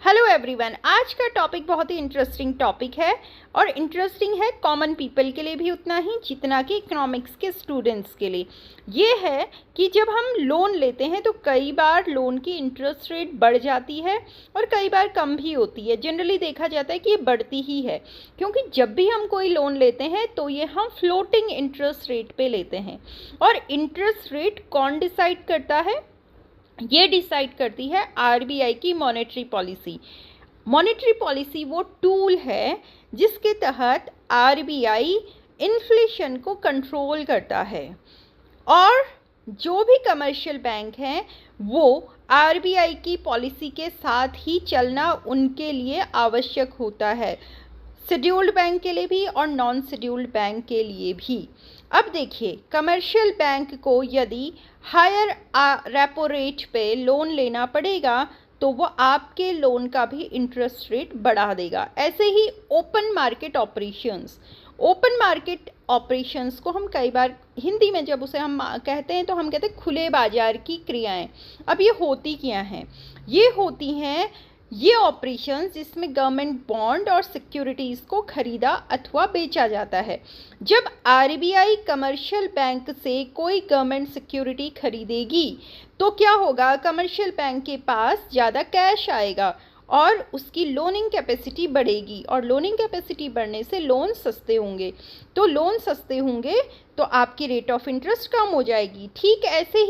Hello everyone, आज का topic बहुत ही इंटरेस्टिंग टॉपिक है और इंटरेस्टिंग है कॉमन पीपल के लिए भी उतना ही जितना कि इकोनॉमिक्स के स्टूडेंट्स के लिए। ये है कि जब हम लोन लेते हैं तो कई बार लोन की इंटरेस्ट रेट बढ़ जाती है और कई बार कम भी होती है। जनरली देखा जाता है कि ये बढ़ती ही है, क्योंकि जब भी हम कोई लोन लेते हैं तो ये हम फ्लोटिंग इंटरेस्ट रेट पे लेते हैं। और इंटरेस्ट रेट कौन डिसाइड करता है? ये डिसाइड करती है आरबीआई की मॉनेटरी पॉलिसी। मॉनेटरी पॉलिसी वो टूल है जिसके तहत आरबीआई इन्फ्लेशन को कंट्रोल करता है और जो भी कमर्शियल बैंक हैं वो आरबीआई की पॉलिसी के साथ ही चलना उनके लिए आवश्यक होता है, शेड्यूल्ड बैंक के लिए भी और नॉन शेड्यूल्ड बैंक के लिए भी। अब देखिए, कमर्शियल बैंक को यदि हायर रेपो रेट पे लोन लेना पड़ेगा तो वो आपके लोन का भी इंटरेस्ट रेट बढ़ा देगा। ऐसे ही ओपन मार्केट ऑपरेशंस को हम कई बार हिंदी में जब उसे हम कहते हैं तो हम कहते हैं खुले बाजार की क्रियाएं। अब ये होती क्या हैं? ये होती हैं ये ऑपरेशंस जिसमें गवर्नमेंट बॉन्ड और सिक्योरिटीज़ को खरीदा अथवा बेचा जाता है। जब आरबीआई कमर्शियल बैंक से कोई गवर्नमेंट सिक्योरिटी खरीदेगी तो क्या होगा? कमर्शियल बैंक के पास ज़्यादा कैश आएगा और उसकी लोनिंग कैपेसिटी बढ़ेगी और लोनिंग कैपेसिटी बढ़ने से लोन सस्ते होंगे। तो लोन सस्ते होंगे तो आपकी रेट ऑफ इंटरेस्ट कम हो जाएगी। ठीक ऐसे ही